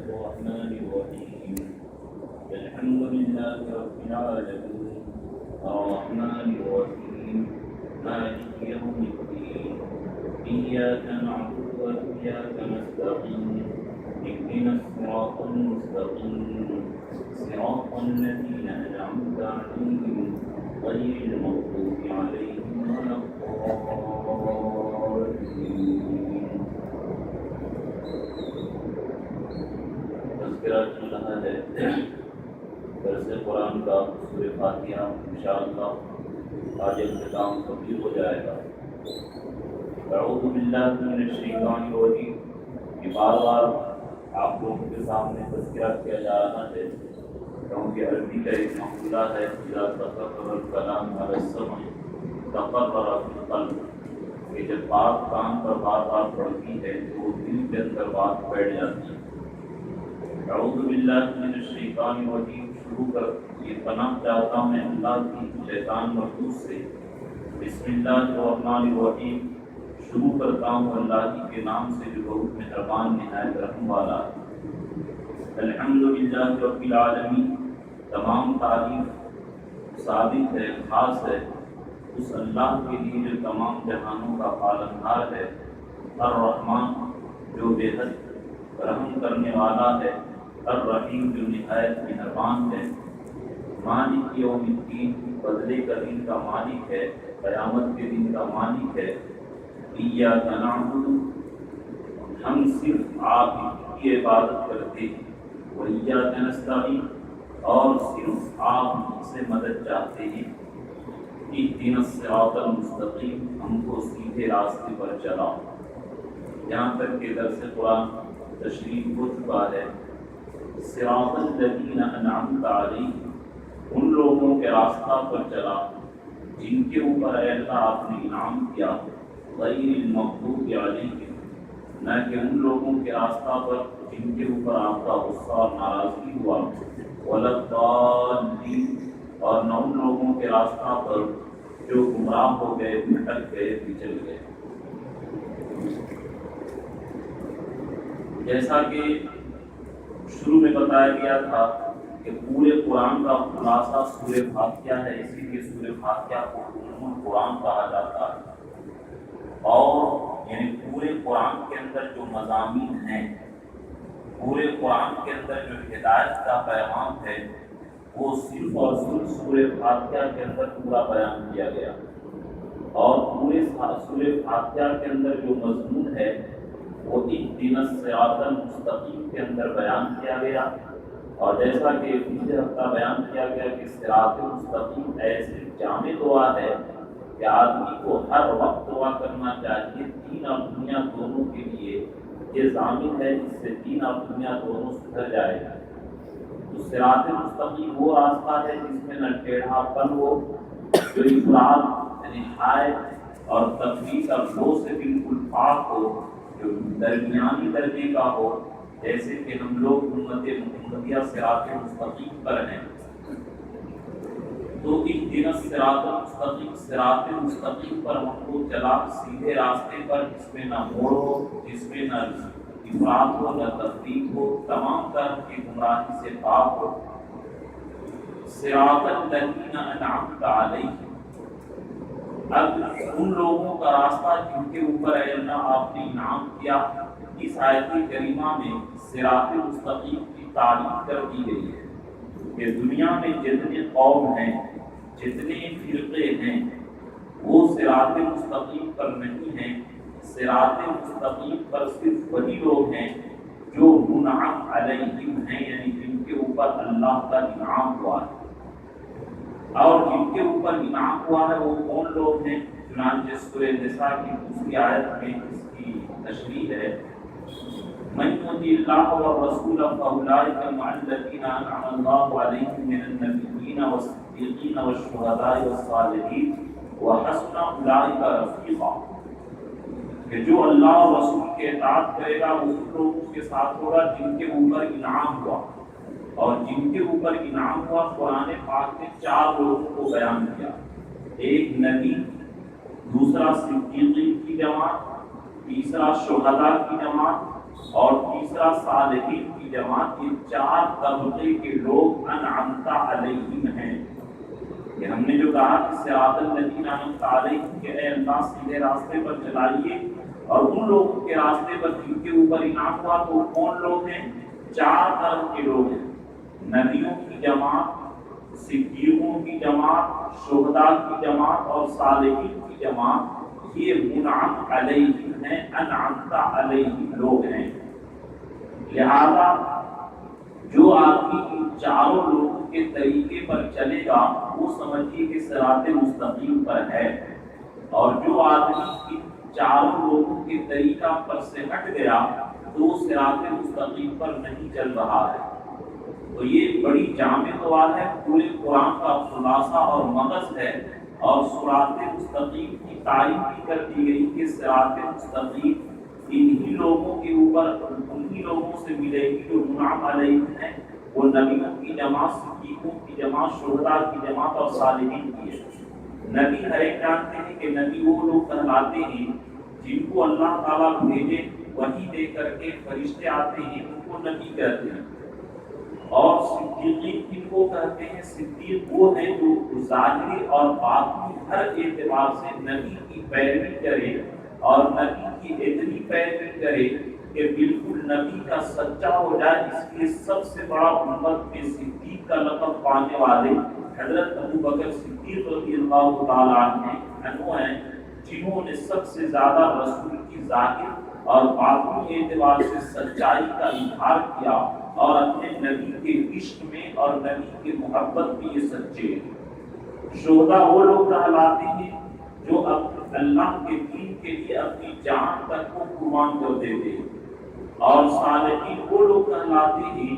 الرحمن الرحيم الحمد لله رب العالمين الرحمن الرحيم مالك يوم الدين إياك نعبد وإياك نستعين اهدنا الصراط المستقيم صراط الذين أنعمت عليهم غير المغضوب عليهم ولا الضالين. تذکرہ چل رہا ہے درس قرآن کا سورہ فاتحہ. انشاءاللہ آج اختتام کبھی ہو جائے گا. اعوذ باللہ من الشیطان الرجیم. بار بار آپ لوگوں کے سامنے تذکرہ کیا جا رہا ہے کیونکہ عربی کا ایک مقولہ ہے اذا تقرر الکلام علی السمع تقرر فی القلب، کہ جب بات کان پر بار بار پڑتی ہے تو دل کے اندر بات بیٹھ جاتی ہے. اعوذ باللہ من الشیطان الرجیم شروع کر یہ پناہ چاہتا ہوں میں اللہ کی شیطان مردود سے. بسم اللہ الرحمن الرحیم شروع کرتا ہوں اللہ کے نام سے جو بہت مہربان نہایت رحم والا ہے. الحمدللہ رب العالمین، تمام تعریف ثابت ہے خاص ہے اس اللہ کے لیے جو تمام جہانوں کا پالنہار ہے. الرحمن جو بے حد رحم کرنے والا ہے، الرحیم جو نہایت مہربان ہے. مالک یوم الدین بدلے کا دن کا مالک ہے، قیامت کے دن کا مالک ہے. ایاک نعبد ہم صرف آپ کی عبادت کرتے ہیں، وایاک نستعین اور صرف آپ سے مدد چاہتے ہیں. اہدنا الصراط المستقیم ہم کو سیدھے راستے پر چلاؤ. یہاں تک کہ درس قرآن تشریح ہو چکا ہے. صراط الذین انعمت علیہم ان لوگوں کے راستہ پر چلا جن کے اوپر اے اللہ آپ نے انعام کیا. غیر المغضوب علیہم نہ کہ ان لوگوں کے راستہ پر جن کے اوپر آپ کا غصہ اور ناراضگی ہوا. ولا الضالین اور نہ ان لوگوں کے راستہ پر جو گمراہ ہو گئے، بھٹک گئے، پچھل گئے. جیسا کہ شروع میں بتایا گیا تھا کہ پورے قرآن کا خلاصہ سورہ فاتحہ ہے، اسی لیے سورہ فاتحہ کو ام القرآن کہا جاتا ہے. اور یعنی پورے قرآن کے اندر جو مضامین ہیں، پورے قرآن کے اندر جو ہدایت کا پیغام ہے وہ صرف اور صرف سورہ فاتحہ کے اندر پورا بیان کیا گیا. اور پورے سورہ فاتحہ کے اندر جو مضمون ہے وہ اہدنا الصراط المستقیم کے اندر بیان کیا گیا. اور جیسا کہ پچھلے ہفتہ بیان کیا گیا کہ صراط مستقیم ایسی جامع دعا ہے کہ آدمی کو ہر وقت دعا کرنا چاہیے. دین اور دنیا دونوں کے لیے یہ ضامن ہے، جس سے دین اور دنیا دونوں سدھر جائے گا. تو صراط مستقیم وہ راستہ ہے جس میں نہ ٹیڑھا پن ہو، جو افراط یعنی ہائے اور تفریط اور لو سے بالکل پاک ہو، جو درمیانی درجے کا ہو. جیسے کہ ہم لوگ امت محمدیہ صراط مستقیم پر ہیں. تو اہدنا الصراط المستقیم، صراط مستقیم پر ہم کو چلا سیدھے راستے پر، جس میں نہ موڑ ہو، جس میں نہ افراط ہو، نہ تفریق ہو، تمام طرح کی گمراہی سے پاک ہو. صراط الذین انعمت علیہم، اب ان لوگوں کا راستہ جن کے اوپر اے اللہ آپ نے انعام کیا. اس آیت کریمہ میں صراط مستقیم کی تعریف کر دی گئی ہے کہ دنیا میں جتنے قوم ہیں، جتنے فرقے ہیں، وہ صراط مستقیم پر نہیں ہیں. صراط مستقیم پر صرف وہی لوگ ہیں جو منعم علیہم ہیں، یعنی جن کے اوپر اللہ کا انعام ہوا ہے. اور جن کے اوپر انعام ہوا ہے وہ کون لوگ ہیں؟ چنانچہ سورہ نساء کی دوسری آیت میں اس کی تشریح ہے. من یطع اللہ والرسول فاولئک مع الذین انعم اللہ علیہم من النبیین والصدیقین والشہداء والصالحین وحسن اولئک رفیقا، کہ جو اللہ اور رسول کے اطاعت کرے گا وہ ان لوگوں کے ساتھ ہوگا جن کے اوپر انعام ہوا. اور جن کے اوپر انعام ہوا قرآن پاک نے 4 لوگوں کو بیان کیا. ایک نبی، دوسرا صدیقین کی جماعت، تیسرا شہداء کی جماعت اور تیسرا دوسرا صالحین کی جماعت، یہ چار طبقے کے لوگ انعمت علیہم ہیں۔ کہ ہم نے جو کہا کہ صراط الذین انعمت علیہم کہ اے اللہ سیدھے راستے پر چلائیے، اور ان لوگوں کے راستے پر جن کے اوپر انعام ہوا تو وہ کون لوگ ہیں؟ چار طرح کے لوگ ہیں، نبیوں کی جماعت، صدیقوں کی جماعت، شہداء کی جماعت اور صالحین کی جماعت، یہ منعم علیہم ہیں، انعمت علیہم لوگ ہیں۔ لہذا جو آدمی ان چاروں لوگوں کے طریقے پر چلے گا وہ سمجھیے کہ صراط مستقیم پر ہے، اور جو آدمی ان چاروں لوگوں کے طریقہ پر سے ہٹ گیا تو وہ صراط مستقیم پر نہیں چل رہا ہے۔ تو یہ بڑی جامع دعا ہے، پورے قرآن کا خلاصہ اور مغز ہے، اور صراط مستقیم کی تعریف بھی کر دی گئی کہ صراط مستقیم انہی لوگوں کے اوپر، انہی لوگوں سے ملے گی جو منعم علیہم ہیں، وہ نبیوں کی جماعت، صدیقوں کی جماعت، شہداء کی جماعت اور صالحین کی ہے۔ نبی ہر ایک جانتے ہیں کہ نبی وہ لوگ کہلاتے ہیں جن کو اللہ تعالیٰ بھیجے، وحی دے کر کے فرشتے آتے ہیں، ان کو نبی کہتے ہیں۔ اور صدیقین کن کو کہتے ہیں؟ صدیق وہ ہیں جو ظاہری اور باطنی ہر اعتبار سے نبی کی پیروی کرے، اور نبی کی اتنی پیروی کرے کہ بالکل نبی کا سچا ہو جائے۔ اس لیے سب سے بڑا امت میں صدیق کا لقب پانے والے حضرت ابو بکر صدیق رضی اللہ تعالیٰ عنہ ہیں، جنہوں نے سب سے زیادہ رسول کی ظاہر اور باطنی اعتبار سے سچائی کا اظہار کیا، اور اپنے نبی کے عشق میں اور نبی کے محبت میں یہ سچے ہیں۔ شہداء وہ لوگ کہلاتے ہیں جو اللہ کے دین کے لیے اپنی جان تک کو قربان کر دیتے ہیں، اور صالحین وہ لوگ کہلاتے ہیں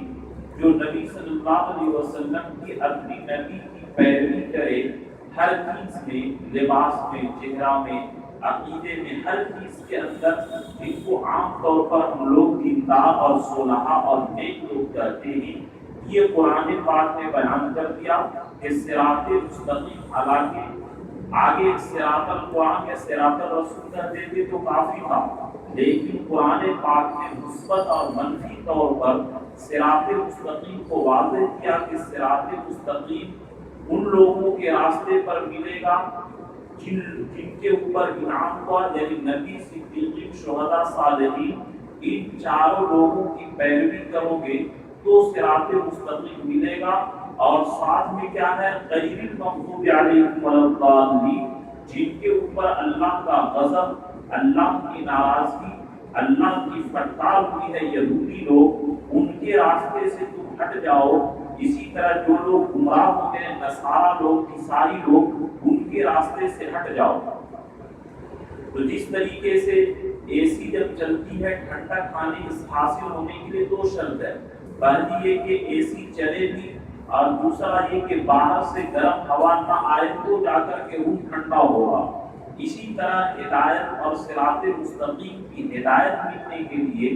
جو نبی صلی اللہ علیہ وسلم کی اپنی نبی کی پیروی کرے، ہر چیز میں، لباس میں، چہرہ میں، عقیدے میں، ہر چیز کے اندر، جن کو عام طور پر ہم لوگ دیندار اور صلحاء اور نیک لوگ کہتے ہیں۔ یہ قرآن پاک نے بیان کر دیا کہ صراط مستقیم، حالانکہ آگے صراط القرآن یا صراط الرسول کہہ دیتے تو کافی تھا، لیکن قرآن پاک نے مثبت اور منفی طور پر صراط مستقیم کو واضح کیا کہ صراط مستقیم ان لوگوں کے راستے پر ملے گا جن کے اوپر انعام ہوا، یعنی نبی، صدیقین، شہداء، صالحین، ان چاروں لوگوں کی پیروی کرو گے تو صراط مستقیم ملے گا۔ اور ساتھ میں کیا ہے؟ غیر المغضوب علیہم ولا الضالین، جن کے اوپر اللہ کا غضب، اللہ کی ناراضگی، اللہ کی فٹکار ہوئی ہے، یہودی لوگ، ان کے راستے سے تم ہٹ جاؤ۔ اسی طرح جو لوگ گمراہ ہوتے ہیں، نصارہ لوگ، عیسائی لوگ، ان کے راستے سے ہٹ جاؤ۔ تو جس طریقے سے اے سی جب چلتی ہے ٹھنڈک حاصل ہونے کے لیے دو شرط ہے، پہلی یہ کہ اے سی چلے بھی، اور دوسرا یہ کہ باہر سے گرم ہوا نہ آئے تو جا کر کے روم ٹھنڈا ہوگا۔ اسی طرح ہدایت اور صراط مستقیم کی ہدایت ملنے کے لیے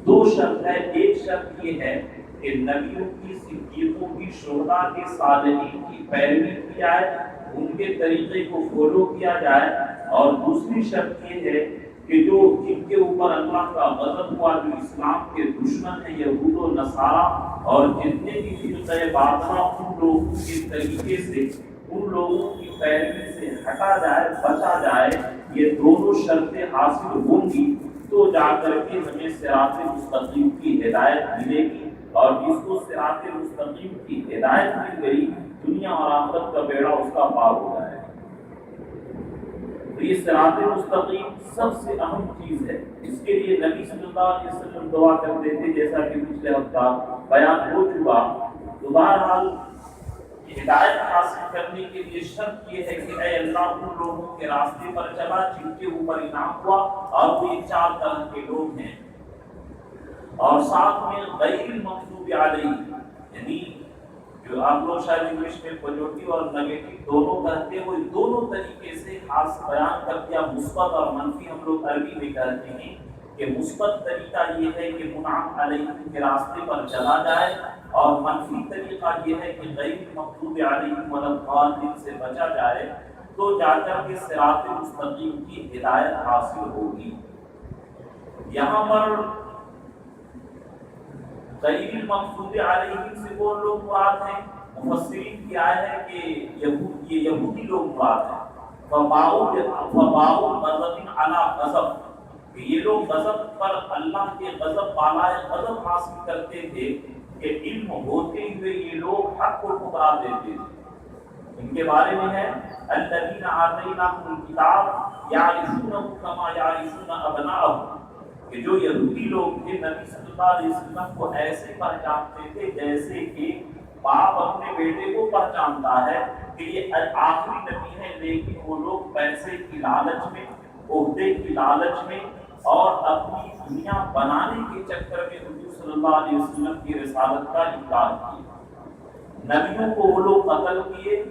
دو شرط ہے۔ ایک شرط یہ ہے کہ نبیوں کی، صدیقوں کی، شہداء کے، صالحین کی پیروی کی جائے، ان کے طریقے کو فالو کیا جائے، اور دوسری شرط یہ ہے کہ جو جن کے اوپر اللہ کا غضب ہوا، جو اسلام کے دشمن ہیں، یہود و نصارہ اور جتنے بھی فرقہ باطنہ، ان لوگوں کے طریقے سے، ان لوگوں کی پیروی سے ہٹا جائے، بچا جائے۔ یہ دونوں شرطیں حاصل ہوں گی تو جا کر کے ہمیں صراط مستقیم کی ہدایت ملے گی، اور جس کو صراط مستقیم کی ہدایت مل گئی، دنیا اور آخرت کا بیڑا اس کا پار ہو جائے۔ تو یہ صراط مستقیم سب سے اہم چیز ہے، اس کے لیے نبی صلی اللہ علیہ وسلم دعا کرتے تھے، جیسا کہ پچھلے ہفتہ بیان ہو چکا۔ تو بہرحال ہدایت حاصل کرنے کے لیے شرط یہ ہے کہ اے اللہ ان لوگوں کے راستے پر چلا جن کے اوپر انعام ہوا، اور وہ یہ چار طرح کے لوگ ہیں، اور ساتھ میں غیر المغضوب علیہم، یعنی جو آپ لوگ شاید انگلش میں پازیٹیو اور نیگیٹو دونوں کہتے ہیں، وہ دونوں طریقے سے خاص بیان کر دیا، مثبت اور منفی۔ ہم لوگ عربی میں کہتے ہیں کہ مثبت طریقہ یہ ہے کہ منعم علیہم کے راستے پر چلا جائے، اور منفی طریقہ یہ ہے کہ غیر المغضوب علیہم ولا الضالین سے بچا جائے، تو جا کر کے صراط مستقیم کی ہدایت حاصل ہوگی۔ یہاں پر غیر المغضوب علیہم سے وہ لوگ مراد ہیں، مفسرین کی آئے ہے کہ یہ یہودی لوگ مراد ہیں۔ فباؤ غضب علی غضب، کہ یہ لوگ غضب پر اللہ کے غضب بالائے غضب حاصل کرتے تھے کہ علم ہوتے ہوئے یہ لوگ حق کو ٹھکرا دیتے تھے۔ ان کے بارے میں ہے الذین آتیناہم الکتاب یعرفونہ کما یعرفون ابناءہم، کہ جو یہودی لوگ تھے نبی صلی اللہ علیہ وسلم کو ایسے پہچانتے تھے جیسے کہ باپ اپنے بیٹے کو پہچانتا ہے کہ یہ آخری نبی ہے، لیکن وہ لوگ پیسے کی لالچ میں، عہدے کی لالچ میں اور اپنی دنیا بنانے کے چکر میں حضور صلی اللہ علیہ وسلم کی رسالت کا انکار کیا۔ نبیوں کو وہ لوگ قتل کیے،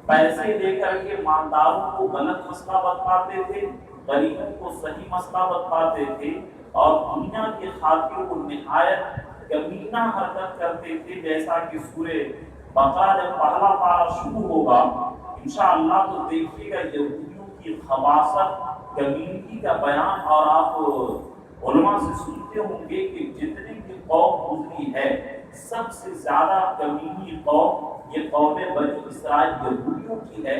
پیسے لے کر کے مالداروں کو غلط مسئلہ بتاتے تھے، غریبوں کو صحیح مسئلہ بتاتے تھے، اور دنیا کے خاطر کو نہایت کمینہ حرکت کرتے تھے۔ جیسا کہ سورہ بقرہ جب پہلا پارہ شروع ہوگا انشاءاللہ تو دیکھیے گا یہودیوں کی خباثت، کمینگی کا بیان، اور آپ علماء سے سنتے ہوں گے کہ جتنے کی قوم گزری ہے سب سے زیادہ کمینی قوم یہ قوم بنی اسرائیل یہودیوں کی ہے۔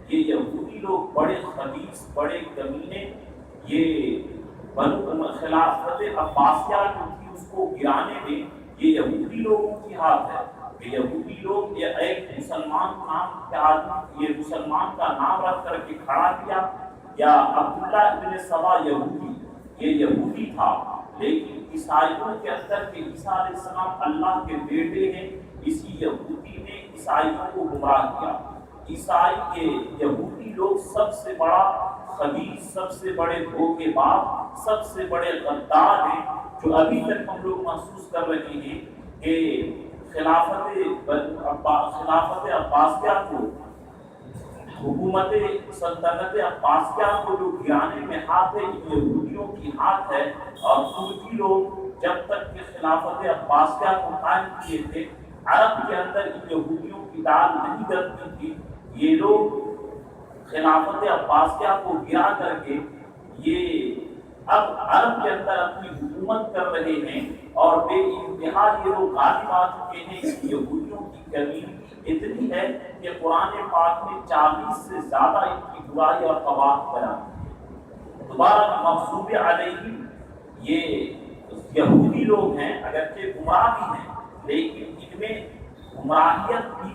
یہ یہودی لوگ بڑے خبیث، بڑے کمینے، یہ خلافت عباسیہ جو تھی اس کو گرانے میں یہ یہودی لوگوں کی ہاتھ ہے۔ کہ یہودی لوگ یہ ایک مسلمان نام کے آدمی، یہ مسلمان کا نام رکھ کر کے کھڑا کیا، یا عبداللہ ابن سبا یہودی، یہ یہودی تھا، لیکن عیسائیوں کے اندر کہ عیسیٰ علیہ السلام اللہ کے بیٹے ہیں، اسی یہودی نے عیسائیوں کو گمراہ کیا۔ عیسائی کے یہودی لوگ سب سے بڑا خبیث، سب سے بڑے دھوکے باز، سب سے بڑے غدار ہیں، جو ابھی تک ہم لوگ محسوس کر رہے ہیں کہ خلافت عباسیہ کو، حکومت سلطنت عباسیہ کو جو گرانے میں ہاتھ ہے یہودیوں کی ہاتھ ہے۔ اور ترکی لوگ جب تک کہ خلافت عباسیہ کو قائم کیے تھے عرب کے اندر ان یہودیوں کی دال نہیں گرتی تھی۔ یہ لوگ خلافت عباسیہ کو گرا کر کے یہ اب عرب کے اندر اپنی حکومت کر رہے ہیں، اور بے انتہا یہ لوگ غالب آ چکے ہیں۔ اس یہودیوں کی کمی اتنی ہے کہ قرآن پاک میں 40 سے زیادہ ان کی برائی اور قباح بیان ہے۔ دوبارہ مغضوب علیہم یہ یہودی لوگ ہیں، اگرچہ گمراہ بھی ہیں لیکن ان میں گمراہیت بھی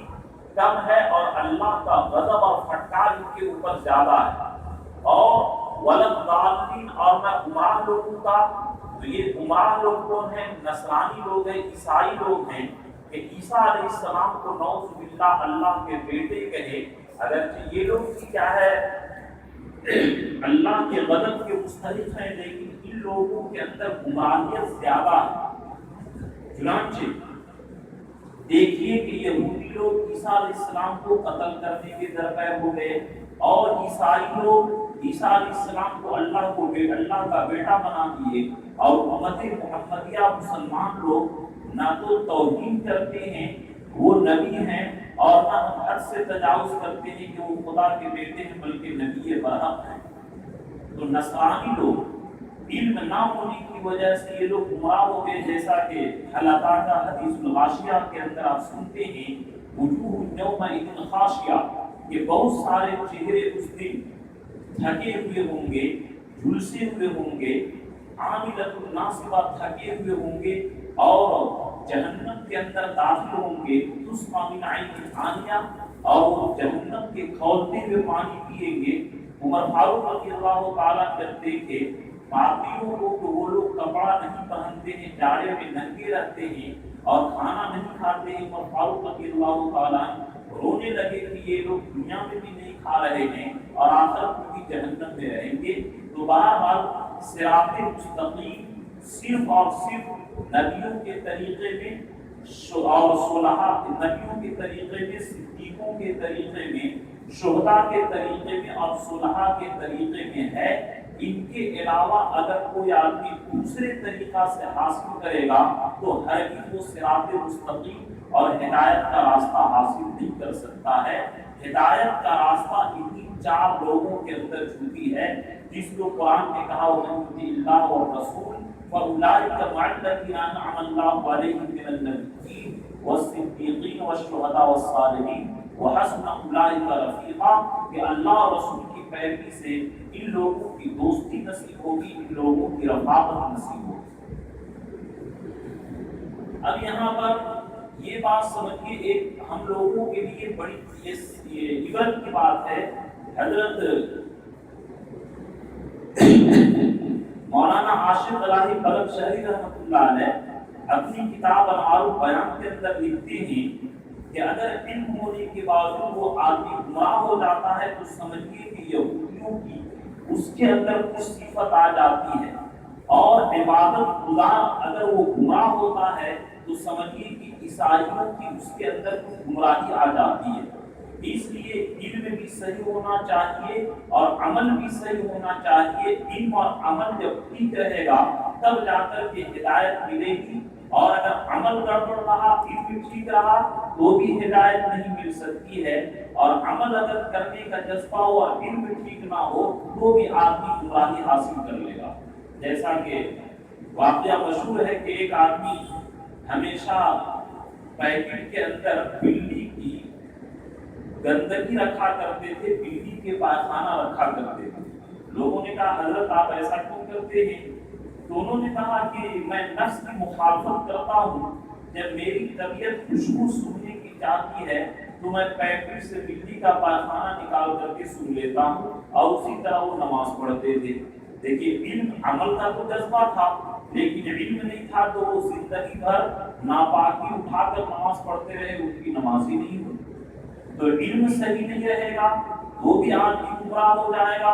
کم ہے، اور اللہ کا غضب اور پھٹکار ان کے اوپر زیادہ ہے۔ اور ولضالین، اور میں گمراہ لوگوں کا، تو یہ گمراہ لوگ کون ہیں؟ نصرانی لوگ ہیں، عیسائی لوگ ہیں، کہ عیسیٰ علیہ السلام کو نعوذ باللہ اللہ کے بیٹے کہے، اگرچہ یہ لوگ کی کیا ہے اللہ کے غضب کے مستحق ہیں، لیکن ان لوگوں کے اندر گمراہیت زیادہ ہے۔ چنانچہ دیکھیے کہ یہودی لوگ عیسیٰ علیہ السلام کو قتل کرنے کے درپے ہو گئے، اور عیسائی لوگ عیسیٰ علیہ السلام کو اللہ کا بیٹا بنا دیے، اور امت محمدیہ مسلمان لوگ نہ تو توہین کرتے ہیں وہ نبی ہیں، اور نہ ہم حد سے تجاوز کرتے ہیں کہ وہ خدا کے بیٹے ہیں بلکہ نبی برحق ہیں۔ تو نصرانی لوگ علم نہ ہونے کی وجہ سے یہ لوگ گمراہ ہو گئے، جیسا کہ اللہ تعالیٰ کا حدیث الغاشیہ کے اندر آپ سنتے ہیں وجوہ یومئذ خاشعہ، کہ بہت سارے چہرے اس دن تھکے ہوئے ہوں گے، جھلسے ہوئے ہوں گے، عاملۃ ناصبہ، تھکے ہوئے ہوں گے، اور جہنم کے اندر داخل ہوں گے، تسقیٰ من عین آنیہ، اور وہ جہنم کے کھولتے ہوئے پانی پیئیں گے۔ عمر فاروق رضی اللہ تعالیٰ جب دیکھے باقیوں کو کہ وہ لوگ کپڑا نہیں پہنتے ہیں، جاڑے میں ننگے رہتے ہیں اور کھانا نہیں کھاتے ہیں، عمر فاروق رضی اللہ تعالیٰ رونے لگے کہ یہ لوگ دنیا میں بھی نہیں کھا رہے ہیں اور آخرت میں بھی جہنم میں رہیں گے۔ تو بہرحال صراط مستقیم صرف اور صرف نبیوں کے طریقے میں اور صلحاء، نبیوں کے طریقے میں، صدیقوں کے طریقے میں، شہداء کے طریقے میں اور صلحاء کے طریقے میں ہے۔ ان کے علاوہ اگر کوئی آدمی دوسرے طریقہ سے حاصل کرے گا تو ہرگز وہ صراط مستقیم اور ہدایت کا راستہ حاصل نہیں کر سکتا ہے۔ ہدایت کا راستہ انہی 4 لوگوں کے اندر چھوٹی ہے، جس کو قرآن نے کہا وَمَن يُطِعِ اللَّهَ وَالرَّسُولَ فَأُولَٰئِكَ مَعَ الَّذِينَ أَنْعَمَ اللہ علیہم من النبیین والصدیقین والشہداء والصالحین وحسن اولئک رفیقا، کہ اللہ اور رسول کی پیروی سے ان لوگوں کی دوستی نصیب ہوگی، ان لوگوں کی رفاقت نصیب ہوگی۔ اب یہاں پر یہ بات سمجھیے، ایک ہم لوگوں کے لیے بڑی عبرت کی بات ہے۔ حضرت مولانا عاشق الہی بلخ شہری رحمۃ اللہ علیہ اپنی کتاب انوار البیان کے اندر لکھتے ہیں کہ اگر علم ہونے کے باوجود وہ آدمی گمراہ ہو جاتا ہے تو سمجھیے کہ یہودیوں کی اس کے اندر کچھ صفت آ جاتی ہے، اور عبادت گزار اگر وہ گمراہ ہوتا ہے تو سمجھیے کہ عیسائیوں کی اس کے اندر کچھ گمراہی آ جاتی ہے۔ اس لیے علم بھی صحیح ہونا چاہیے اور عمل بھی صحیح ہونا چاہیے۔ علم اور عمل جب ٹھیک رہے گا تب جا کر کے ہدایت ملے گی، اور اگر عمل گڑبڑ رہا، علم بھی ٹھیک رہا تو بھی ہدایت نہیں مل سکتی ہے، اور عمل اگر کرنے کا جذبہ ہو اور علم بھی ٹھیک نہ ہو تو بھی آدمی گمراہی حاصل کر لے گا۔ جیسا کہ واقعہ مشہور ہے کہ ایک آدمی ہمیشہ پیکٹ کے اندر بلی کی گندگی رکھا کرتے تھے، بلی کے پائخانہ رکھا کرتے تھے۔ لوگوں نے کہا حضرت آپ ایسا کیوں کرتے ہیں؟ تو انہوں نے کہا کہ میں نفس کی مخالفت کرتا ہوں، جب میری طبیعت خوشبو سونگنے کی چاہتی ہے تو میں پیکٹ سے بلی کا پائخانہ نکال کر کے سن لیتا ہوں، اور اسی طرح وہ نماز پڑھتے تھے۔ دیکھیے علم عمل کا تو جذبہ تھا، لیکن علم نہیں تھا تو وہ زندگی بھر ناپاکی اٹھا کر نماز پڑھتے رہے، ان کی نماز ہی نہیں ہوئی۔ تو علم صحیح نہیں رہے گا وہ بھی آدمی گمراہ ہو جائے گا،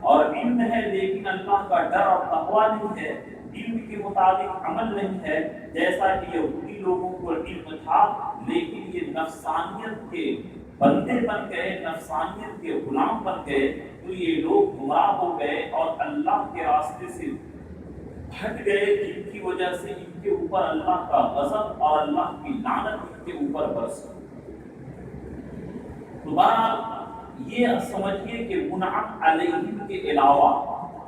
اور علم ہے لیکن اللہ کا ڈر اور تقویٰ نہیں ہے، علم کے مطابق عمل نہیں ہے، جیسا کہ یہودی لوگوں کو علم تھا لیکن یہ نفسانیت کے بندے بن گئے، نفسانیت کے غلام بن گئے، تو یہ لوگ گمراہ ہو گئے اور اللہ کے راستے سے ہٹ گئے، جن کی وجہ سے ان کے اوپر اللہ کا غضب اور اللہ کی لعنت ان کے اوپر برس گئی۔ دوبارہ یہ سمجھیے کہ منعم علیہم کے علاوہ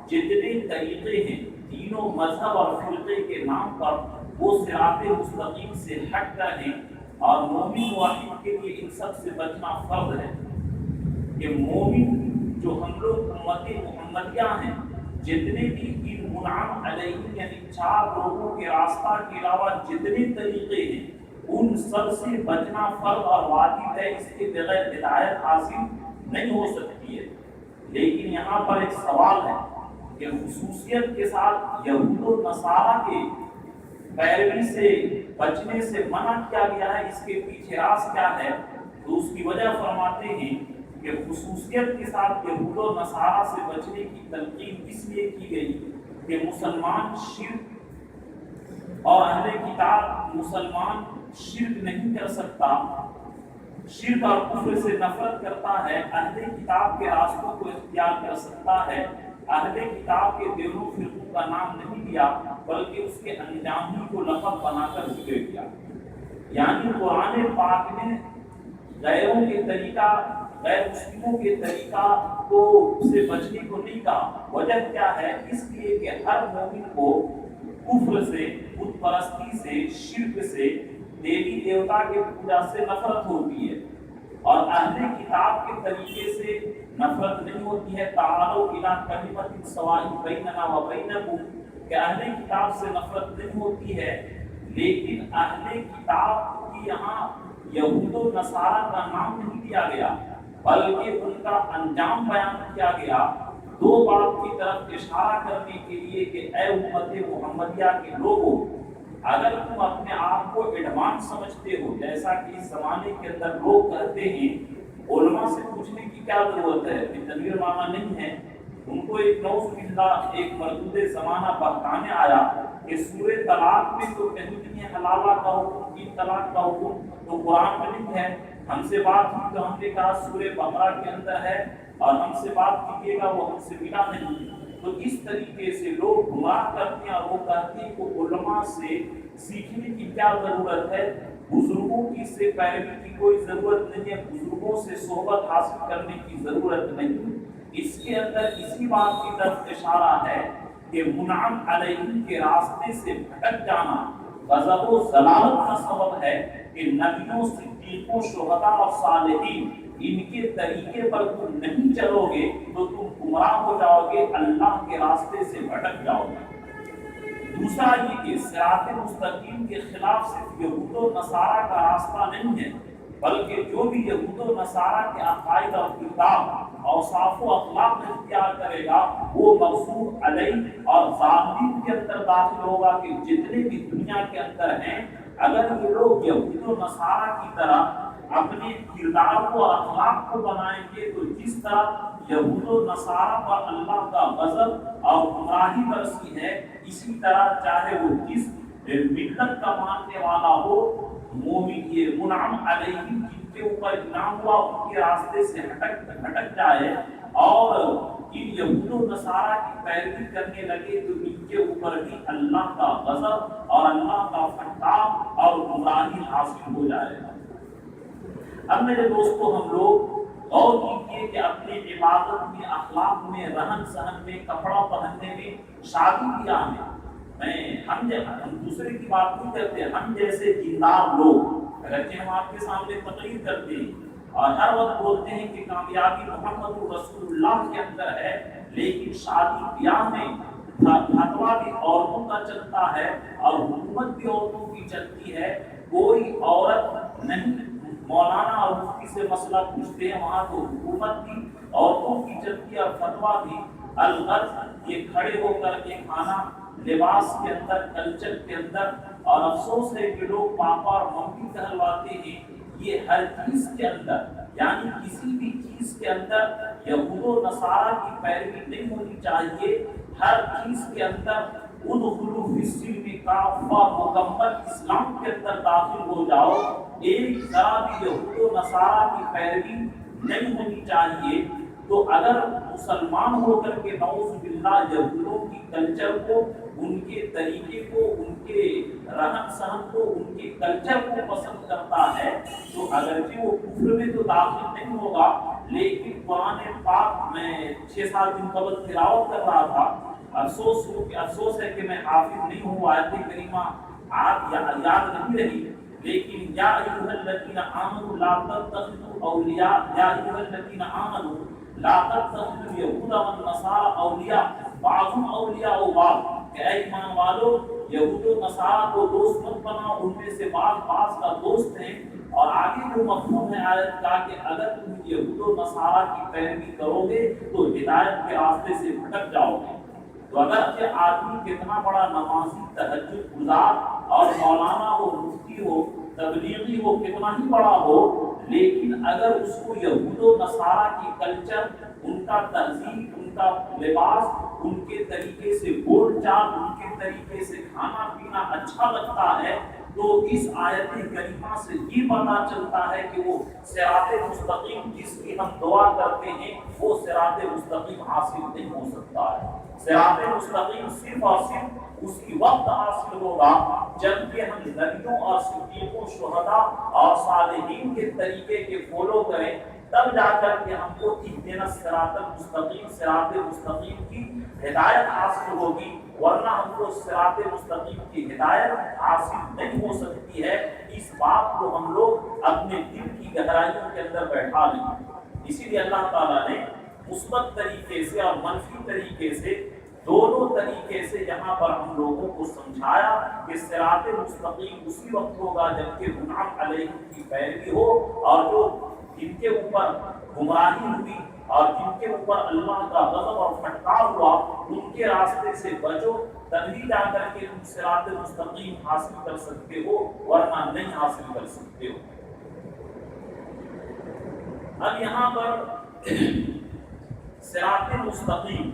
جتنے طریقے ہیں دینوں، مذہب اور فرقے کے نام پر وہ صراط مستقیم سے ہٹ کر ہیں، اور مومن واحد کے لیے ان سب سے بچنا فرض ہے کہ مومن جو ہم لوگ امت محمدیہ ہیں، جتنے بھی ان منعم علیہم یعنی 4 لوگوں کے راستہ کے علاوہ جتنے طریقے ہیں ان سب سے بچنا فرض اور واجب ہے، اس کے بغیر ہدایت حاصل نہیں ہو سکتی ہے۔ لیکن یہاں پر ایک سوال ہے کہ خصوصیت کے ساتھ یہود و نصارہ کے پیروی سے بچنے سے منع کیا گیا ہے، اس کے پیچھے راز کیا ہے؟ تو اس کی وجہ فرماتے ہیں کہ خصوصیت کے ساتھ یہود و نصارہ سے بچنے کی تلقین اس لیے کی گئی کہ مسلمان شرک اور اہل کتاب مسلمان شرک نہیں کر سکتا، شرک اور کفر سے نفرت کرتا ہے، اہل کتاب کے راستوں کو اختیار کر سکتا ہے، اہل کتاب کے دیروں فرقوں کا نام نہیں لیا بلکہ اس کے انجام ہی کو لقب بنا کر ذکر کیا۔ یعنی قرآن پاک نے غیروں کے طریقہ، غیر مسلموں کے طریقہ کو سے بچنے کو نہیں کہا۔ وجہ کیا ہے؟ اس لیے کہ ہر مومن کو کفر سے، بت پرستی سے، شرک سے، دیوی دیوتا کے پوجا سے نفرت ہوتی ہے، اور اہل کتاب کے طریقے سے نفرت نہیں ہوتی ہے۔ تعالوا الی کلمۃ سواء بیننا و بینکم، کہ اہل کتاب سے نفرت نہیں ہوتی ہے، لیکن اہل کتاب کی یہاں یہود و نصارہ کا نام نہیں دیا گیا بلکہ ان کا انجام بیان کیا گیا، 2 بات کی طرف اشارہ کرنے کے لیے کہ اے امت محمدیہ کے لوگوں، اگر تم اپنے آپ کو ایڈوانس سمجھتے ہو، جیسا کہ اس زمانے کے اندر لوگ کہتے ہیں، علماء سے پوچھنے کی کیا ضرورت ہے، کہ تنویر مانا نہیں ہے، ان کو ایک نوز باللہ ایک مردود زمانہ بہکانے آیا کہ سورہ طلاق میں تو کہیں نہیں ہے حلالہ کا حکم، 3 طلاق کا حکم تو قرآن میں نہیں ہے۔ ہم سے بات ہوئی تو ہم نے کہا سورہ بقرہ کے اندر ہے، اور ہم سے بات کیجیے گا وہ ہم سے ملا نہیں۔ تو اس طریقے سے لوگ گمراہ کرتے ہیں، اور وہ کہتے ہیں کہ علماء سے سیکھنے کی کیا ضرورت ہے، بزرگوں کی سے پیروی کی کوئی ضرورت نہیں ہے، بزرگوں سے صحبت حاصل کرنے کی ضرورت نہیں۔ اس کے اندر اسی بات کی طرف اشارہ ہے کہ منعم علیہم کے راستے سے بھٹک جانا غضب و ضلالت کا سبب ہے کہ نبیوں، صدیقوں، شہداء اور صالحین ان کے طریقے پر تم نہیں چلو گے تو تم گمراہ ہو جاؤ گے، اللہ کے راستے سے بھٹک جاؤ گے۔ دوسرا یہ کہ صراط مستقیم کے خلاف صرف یہود و نصارہ کا راستہ نہیں ہے، بلکہ جو بھی یہود و نصارہ کے عقائد اور کتاب، اوصاف و اخلاق اختیار کرے گا وہ مغضوب علیہ اور ظالمین کے اندر داخل ہوگا کہ جتنے بھی دنیا کے اندر ہیں، اگر یہ لوگ یہود و نصارہ کی طرح اپنے کردار کو اور اخلاق کو بنائیں گے تو جس طرح یہود و نصارہ پر اللہ کا غضب اور گمراہی برسی ہے، اسی طرح چاہے وہ جس ملت کا ماننے والا ہو، مومن یہ منعم علیہ جن کے اوپر انعام ہوا ان کے راستے سے ہٹک جائے اور ان یہود و نصارہ کی پیروی کرنے لگے تو ان کے اوپر بھی اللہ کا غضب اور اللہ کا فتاق اور گمراہی حاصل ہو جائے گا۔ اب میرے دوستو، ہم لوگ غور کیجیے کہ اپنے عبادت میں، اخلاق میں، رہن سہن میں، کپڑا پہننے میں، شادی بیاہ میں ہم دوسرے کی بات نہیں کرتے، ہم جیسے دیندار لوگ اگرچہ ہم آپ کے سامنے تقریر کرتے ہیں اور ہر وقت بولتے ہیں کہ کامیابی محمد رسول اللہ کے اندر ہے، لیکن شادی بیاہ میں فتویٰ بھی عورتوں کا چلتا ہے اور حکومت بھی عورتوں کی چلتی ہے۔ کوئی عورت نہیں، مولانا اور مفتی سے مسئلہ پوچھتے ہیں وہاں تو حکومت بھی عورتوں کی چلتی ہے اور فتویٰ بھی الغرض یہ کھڑے ہو کر کے کھانا، لباس کے اندر، کلچر کے اندر، اور افسوس ہے کہ لوگ پاپا اور ممی کہلواتے ہیں۔ یہ ہر چیز کے اندر، یعنی کسی بھی چیز کے اندر یہود و نصارہ کی پیروی نہیں ہونی چاہیے۔ ہر چیز کے اندر ادخلوا فی السلم کافہ، مکمل اسلام کے اندر داخل ہو جاؤ، ایک ذرا بھی یہود و نصارہ کی پیروی نہیں ہونی چاہیے۔ تو اگر مسلمان ہو کر کے نعوذ باللہ یہودوں کی کلچر کو، ان کے طریقے کو، ان کے رہن سہن کو، ان کے کلچر کو پسند کرتا ہے تو اگرچہ وہ کفر میں تو داخل نہیں ہوگا، لیکن قرآن پاک میں 6-7 دن قبل تلاوت کر رہا تھا، افسوس ہے کہ میں حافظ نہیں ہوں، آیت کریمہ یاد نہیں رہی، لیکن یا ایھا الذین آمنوا لا تتخذوا اولیاء، یا ایھا الذین آمنوا لا تتخذوا اليہود والنصارى اولیاء بعضهم اولیاء بعض، کہ اے ایمان والو یہود و نصارہ کو دوست مت بناؤ، ان میں سے بعض کا دوست ہیں۔ اور آگے جو مفہوم ہے آیت کا کہ اگر تم یہود و نصارہ کی پیروی کرو گے تو ہدایت کے راستے سے بھٹک جاؤ گے۔ تو اگر آدمی کتنا بڑا نمازی، تہجد گزار اور مولانا ہو، مفتی ہو، تبلیغی ہو، کتنا ہی بڑا ہو، لیکن اگر اس کو یہود و نصارہ کی کلچر، ان کا تہذیب، ان کا لباس، ان کے طریقے سے بول چال، ان کے طریقے سے کھانا پینا اچھا لگتا ہے تو اس آیت کریمہ سے یہ پتہ چلتا ہے کہ وہ صراط مستقیم جس کی ہم دعا کرتے ہیں وہ صراط مستقیم حاصل نہیں ہو سکتا ہے۔ صراط مستقیم صرف اور صرف اسی وقت حاصل ہوگا جبکہ ہم نبیوں اور صدیقوں، شہداء اور صالحین کے طریقے کے فالو کریں، تب جا کر کے ہم کو اہدنا الصراط المستقیم، صراط مستقیم کی ہدایت حاصل ہوگی، ورنہ ہم کو صراط مستقیم کی ہدایت حاصل نہیں ہو سکتی ہے۔ اس بات کو ہم لوگ اپنے دل کی گہرائیوں کے اندر بیٹھا لیں۔ اسی لیے اللہ تعالیٰ نے مثبت طریقے سے اور منفی طریقے سے، دونوں طریقے سے یہاں پر ہم لوگوں کو سمجھایا کہ صراط مستقیم اسی وقت ہوگا جبکہ منعم علیہم کی پیروی ہو، اور جو جن کے اوپر گمراہی ہوئی اور جن کے اوپر اللہ کا غضب اور پھٹکار ہوا ان کے راستے سے بچو، تبھی جا کر کے تم صراط مستقیم حاصل کر سکتے ہو، ورنہ نہیں حاصل کر سکتے ہو۔ اب یہاں پر صراط مستقیم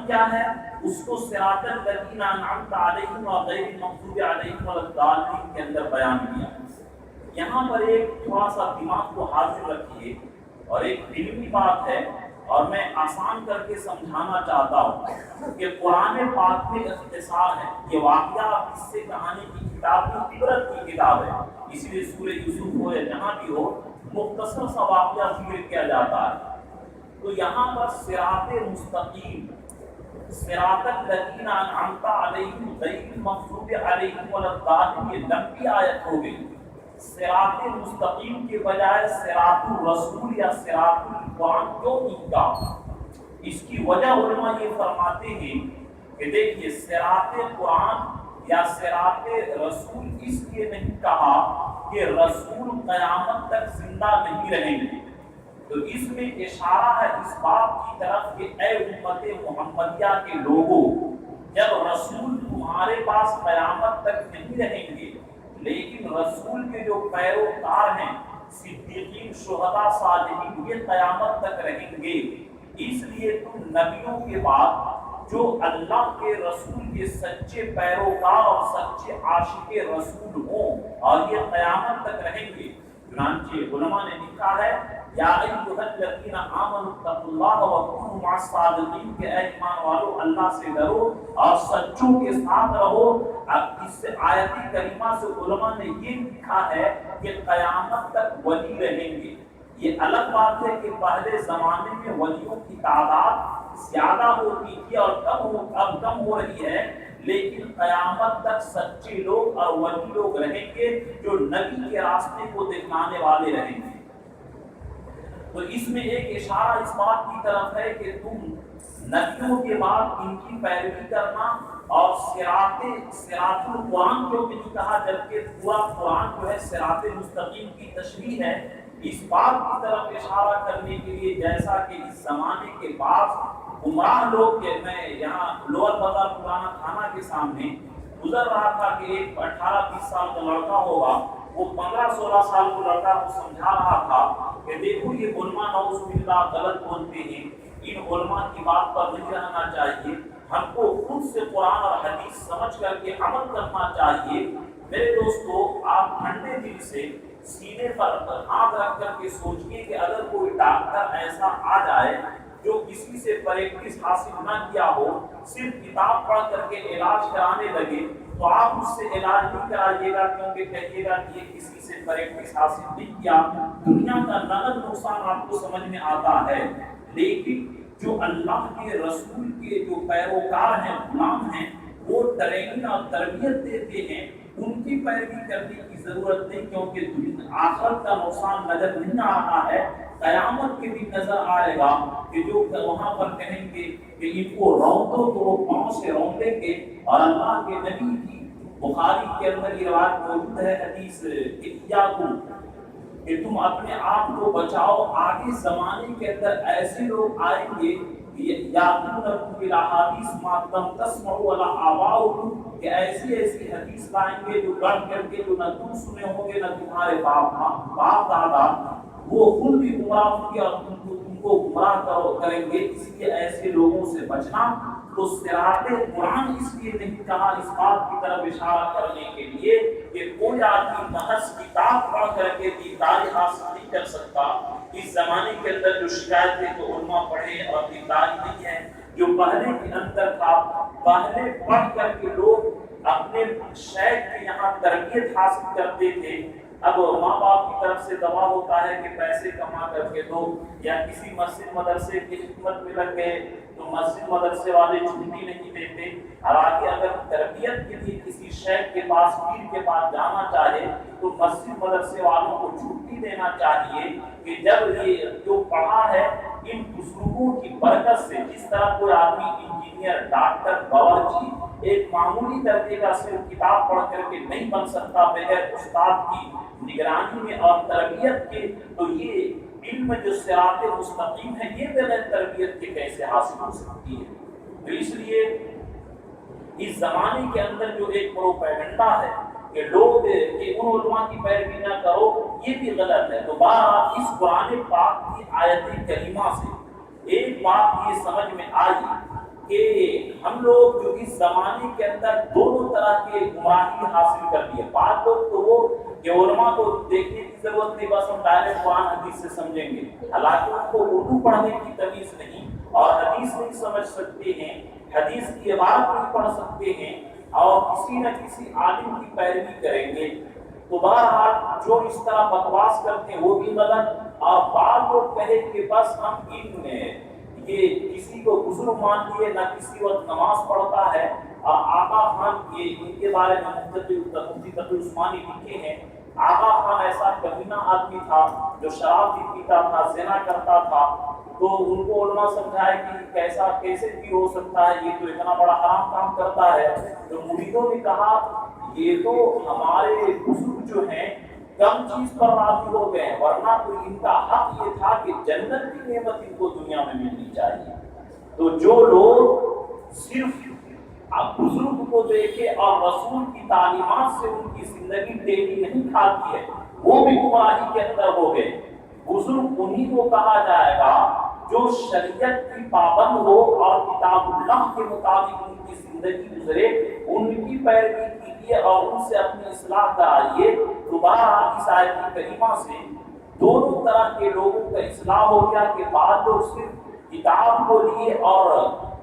کیا ہے؟ اس کو صراط الذین انعمت علیہم غیر المغضوب علیہم ولا الضالین کے اندر بیان کیا۔ یہاں پر ایک تھوڑا سا دماغ کو حاضر رکھیے اور ایک علمی بات ہے اور میں آسان کر کے سمجھانا چاہتا ہوں کہ قرآن پاک میں اختصار ہے۔ یہ واقعہ اس سے کہانی کی کتاب کی عبرت کی کتاب ہے، اس لیے سورہ یوسف ہو یا جہاں بھی ہو مختصر سا واقعہ ذکر کیا جاتا ہے۔ تو یہاں پر صراط مستقیم صراط الذین انعمت علیہم غیر المغضوب علیہم ولا الضالین، یہ لمبی آیت ہو گئی۔ صراط مستقیم کے بجائے صراط الرسول یا صراط القرآن کیوں نہیں کہا؟ اس کی وجہ علماء یہ فرماتے ہیں کہ دیکھیے صراط قرآن یا صراط رسول اس لیے نہیں کہا کہ رسول قیامت تک زندہ نہیں رہیں گے، تو اس میں اشارہ ہے اس بات کی طرف کہ اے امت محمدیہ کے لوگوں، جب رسول تمہارے پاس قیامت تک نہیں رہیں گے، لیکن رسول کے جو پیروکار ہیں صدیقین، شہداء، صالحین، یہ قیامت تک رہیں گے، اس لیے تم نبیوں کے بعد جو اللہ کے رسول کے سچے پیروکار اور سچے عاشق رسول ہوں اور یہ قیامت تک رہیں گے۔ چنانچہ علماء نے لکھا ہے یا ایھا الذین آمنوا اتقوا اللہ وکونوا مع الصادقین، کہ اے ایمان والو اللہ سے ڈرو اور سچوں کے ساتھ رہو۔ اب اس سے آیت کریمہ سے علماء نے یہ لکھا ہے کہ قیامت تک ولی رہیں گے۔ یہ الگ بات ہے کہ پہلے زمانے میں ولیوں کی تعداد زیادہ ہوتی تھی اور اب کم ہو رہی ہے، لیکن قیامت تک سچے لوگ اور ولی لوگ رہیں گے جو نبی کے راستے کو دکھانے والے رہیں گے۔ تو اس میں ایک اشارہ اس بات کی طرف ہے کہ تم نبیوں کے بعد ان کی پیروی کرنا، اور صراط القرآن کیوں نہیں کہا جبکہ پورا قرآن جو ہے صراط مستقیم کی تشریح ہے، اس بات کی طرف اشارہ کرنے کے لیے جیسا کہ اس زمانے کے بعض گمراہ لوگ کے، میں یہاں لوور بازار پرانا تھانہ کے سامنے گزر رہا تھا کہ ایک 18-20 سال کا لڑکا ہوگا، وہ 15-16 سال کو لڑکا کو سمجھا رہا تھا کہ دیکھو یہ علماء نعوذ باللہ غلط بولتے ہیں، ان علماء کی بات پر نہیں رہنا چاہیے، ہم کو خود سے قرآن اور حدیث سمجھ کر کے عمل کرنا چاہیے۔ میرے دوستو، آپ ٹھنڈے دل سے سینے پر ہاتھ رکھ کر کے سوچئے کہ اگر کوئی ڈاکٹر ایسا آ جائے جو کسی سے پریکٹس حاصل نہ کیا ہو، صرف کتاب پڑھ کر کے علاج کرانے لگے، تو آپ اس سے علاج نہیں کرائیے گا، کیونکہ کہیے گا کہ یہ کسی سے پریکٹس حاصل نہیں کیا۔ دنیا کا نقد نقصان آپ کو سمجھ میں آتا ہے، لیکن جو اللہ کے رسول کے جو پیروکار ہیں، غلام ہیں، وہ ٹریننگ اور تربیت دیتے ہیں، ان کی پیروی کرنے کی ضرورت نہیں، کیونکہ آخرت کا نقصان نظر نہیں آ رہا ہے، قیامت کے بھی نظر آئے گا کہ جو وہاں پر کہیں گے کہ ان کو روندو تو وہ پاؤں سے روندیں گے۔ اور اللہ کے نبی کی بخاری کے اندر یہ روایت موجود ہے حدیث کہ تم اپنے آپ کو بچاؤ، آگے زمانے کے اندر ایسے لوگ آئیں گے یاتونکم بالاحادیث ما لم تسمعوا ولا آباؤکم، کہ ایسی حدیث لائیں گے جو گڑھ کر کے جو نہ تم سنے ہوں گے نہ تمہارے باپ دادا، وہ خود بھی گمراہ ہوں گے اور تم کو گمراہ کریں گے، اس لیے ایسے لوگوں سے بچنا۔ تو صراط قرآن اس لیے نہیں کہا، اس بات کی طرف اشارہ کرنے کے لیے کہ کوئی آدمی محض کتاب پڑھ کر کے دینداری حاصل نہیں کر سکتا۔ اس زمانے کے اندر جو شکایت ہے تو علماء پڑھے اور دینداری نہیں ہے، جو پہلے کے اندر تھا، پہلے پڑھ کر کے لوگ اپنے شیخ کے یہاں تربیت حاصل کرتے تھے۔ اب ماں باپ کی طرف سے دباؤ ہوتا ہے کہ پیسے کما کر کے دو، یا کسی مسجد مدرسے کی خدمت میں لگ گئے تو مسجد مدرسے والے چھٹی نہیں دیتے، اور آگے اگر تربیت کے لیے کسی شیخ کے پاس، پیر کے پاس جانا چاہے تو مسجد مدرسے والوں کو چھٹی دینا چاہیے کہ جب یہ جو پڑھا ہے ان بزرگوں کی برکت سے، جس طرح کوئی آدمی انجینئر، ڈاکٹر، باورچی ایک معمولی درجے کا صرف کتاب پڑھ کر کے نہیں بن سکتا بغیر استاد کی نگرانی میں اور تربیت کے، تو یہ علم جو صراط مستقیم ہے یہ بغیر تربیت کے کیسے حاصل ہو سکتی ہے؟ تو اس لیے اس زمانے کے اندر جو ایک پروپیگنڈا ہے کہ لوگ کہ ان علماء کی پیروی نہ کرو، یہ بھی غلط ہے۔ تو بہرحال اس قرآن پاک کی آیت کریمہ سے ایک بات یہ سمجھ میں آئی کہ ہم لوگ جو اس زمانے کے اندر دونوں طرح کے گمراہی حاصل کر لیے، بعض لوگ تو وہ کہ علماء کو دیکھنے کی ضرورت نہیں، بس ہم ڈائریکٹ قرآن حدیث سے سمجھیں گے، حالانکہ ان کو اردو پڑھنے کی تمیز نہیں اور حدیث نہیں سمجھ سکتے ہیں، حدیث کی عبارت نہیں پڑھ سکتے ہیں اور کسی نہ کسی عالم کی پیروی کریں گے۔ تو بہرحال جو اس طرح بکواس کرتے ہیں وہ بھی غلط، اور بعض لوگ کہے کہ بس ہم علم یہ کسی کو بزرگ مان لیے نہ کسی وقت نماز پڑھتا ہے. آقا خان یہ ان کے بارے میں مفتی تقی عثمانی لکھے ہیں. آقا خان ایسا کمینہ آدمی تھا جو شراب بھی پیتا تھا، زنا کرتا تھا. تو ان کو علماء سمجھائے کہ کیسے بھی ہو سکتا ہے، یہ تو اتنا بڑا حرام کام کرتا ہے. تو مریدوں نے کہا یہ تو ہمارے بزرگ جو ہیں کم چیز پر راضی ہو گئے، ورنہ تو ان کا حق یہ تھا کہ جنت کی نعمت ان کو دنیا میں ملنی چاہیے. تو جو لوگ صرف اب بزرگ کو دیکھے اور رسول کی تعلیمات سے ان کی زندگی ٹیلی نہیں کھاتی ہے، وہ بھی گمراہی کے اندر ہو گئے. بزرگ انہیں کو کہا جائے گا جو شریعت کی پابند ہو اور کتاب اللہ کے مطابق ان کی زندگی گزرے، ان کی پیروی کیجیے اور ان سے اپنی اصلاح کرائیے. دوبارہ اس آیت کریمہ سے دونوں طرح کے لوگوں کا اصلاح ہو گیا کہ بعض لوگ صرف کتاب کو لیے اور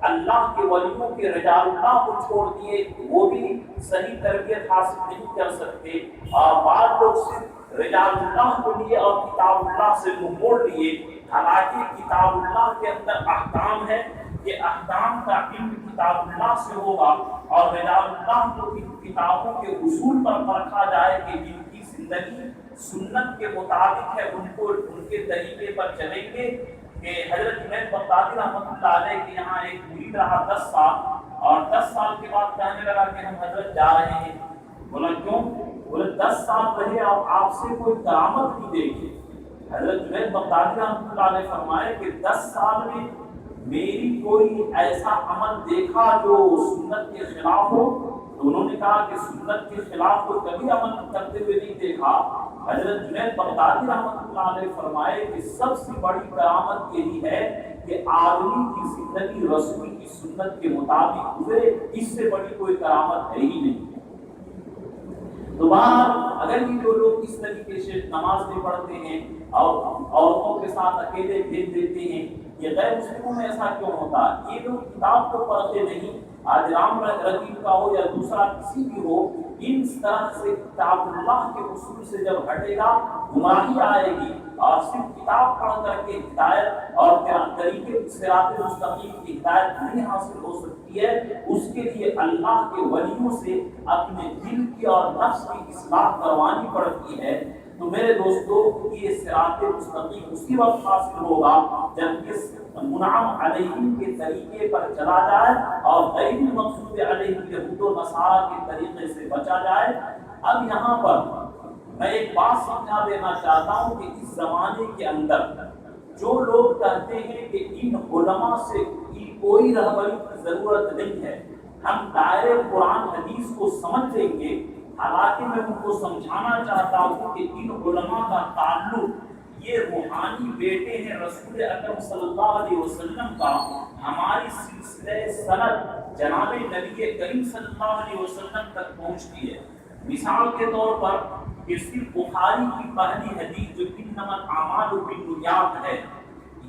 اللہ کے ولیوں کے رجال اللہ کو چھوڑ دیے، وہ بھی صحیح تربیت حاصل نہیں کر سکتے. اور بعض لوگ صرف رجال اللہ کو لیے اور کتاب اللہ سے منہ موڑ لیے. حالانکہ کتاب اللہ کے اندر احکام ہے کہ احکام کا علم کتاب اللہ سے ہوگا اور رجال اللہ کو ان کتابوں کے اصول پر پرکھا جائے کہ جن کی زندگی سنت کے مطابق ہے ان کو ان کے طریقے پر چلیں گے. کہ حضرت جنید بغدادی رحمۃ اللہ علیہ کے یہاں ایک مرید رہا 10 سال، اور 10 سال کے بعد کہنے لگا کہ ہم حضرت جا رہے ہیں. بولا کیوں؟ بولے 10 سال رہے اور آپ سے کوئی کرامت نہیں دیکھی. حضرت جنید بغدادی رحمۃ اللہ علیہ فرمائے کہ 10 سال میں میری کوئی ایسا عمل دیکھا جو سنت کے خلاف ہو؟ تو انہوں نے کہا کہ سنت کے خلاف تو کبھی عمل کرتے ہوئے نہیں دیکھا. حضرت جنید بغدادی رحمۃ اللہ علیہ فرمائے کہ سب سے بڑی کرامت یہی ہے کہ آدمی کی زندگی رسول کی سنت کے مطابق گزرے، اس سے بڑی کوئی کرامت ہے ہی نہیں. دوبارہ اگر یہ جو لوگ اس طریقے سے نماز نہیں پڑھتے ہیں اور عورتوں کے ساتھ اکیلے بھیج دیتے ہیں، یہ غیر مسلموں میں ایسا کیوں ہوتا ہے؟ یہ لوگ کتاب کو پڑھتے نہیں. آج رام رحیم کا ہو یا دوسرا کسی بھی ہو، ان طرح سے کتاب اللہ کے اصول سے جب ہٹے گا گمراہی آئے گی. اور صرف کتاب پڑھ کر کے ہدایت اور طریقے صراط مستقیم کی ہدایت نہیں حاصل ہو سکتی ہے. اس کے لیے اللہ کے ولیوں سے اپنے دل کی اور نفس کی اصلاح کروانی پڑتی ہے. تو میرے دوستو، یہ صراط مستقیم اسی وقت حاصل ہوگا جب اس منعم علیہم کے طریقے پر چلا جائے اور غیر مغضوب علیہم یہود و نصارہ کے طریقے سے بچا جائے. اب یہاں پر میں ایک بات سمجھا دینا چاہتا ہوں کہ اس زمانے کے اندر جو لوگ کہتے ہیں کہ ان علماء سے کوئی رہبری کی ضرورت نہیں ہے، ہم دائرے قرآن حدیث کو سمجھ لیں گے. حالانکہ میں ان کو سمجھانا چاہتا ہوں کہ ان علماء کا تعلق یہ روحانی بیٹے ہیں رسول اکرم صلی اللہ علیہ وسلم کا. ہماری سلسلہ سند جناب نبی کریم صلی اللہ علیہ وسلم تک پہنچتی ہے. مثال کے طور پر کہ صرف بخاری کی پہلی حدیث جو انما الاعمال بالنیات ہے،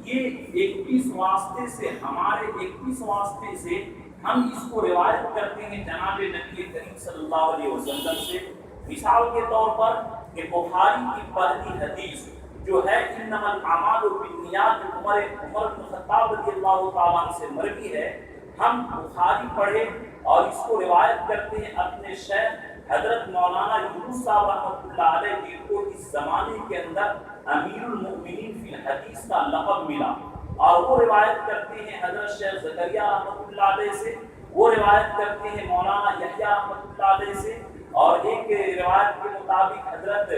یہ 21 واسطے سے ہمارے 21 واسطے سے ہم اس کو روایت کرتے ہیں جناب نبی کریم صلی اللہ علیہ وسلم سے. مثال کے طور پر کہ بخاری کی پہلی حدیث جو ہے انما الاعمال بالنیات عمر بن خطاب رضی اللہ تعالیٰ عنہ سے مروی ہے، ہم بخاری پڑھے اور اس کو روایت کرتے ہیں اپنے شیخ حضرت مولانا یونس صاحب رحمۃ اللہ علیہ جن کو اس زمانے کے اندر امیر المؤمنین فی الحدیث کا لقب ملا، اور وہ روایت کرتے ہیں حضرت شیخ زکریا رحمۃ اللہ علیہ سے، وہ روایت کرتے ہیں مولانا یحییٰ رحمۃ اللہ علیہ سے، اور ایک روایت کے مطابق حضرت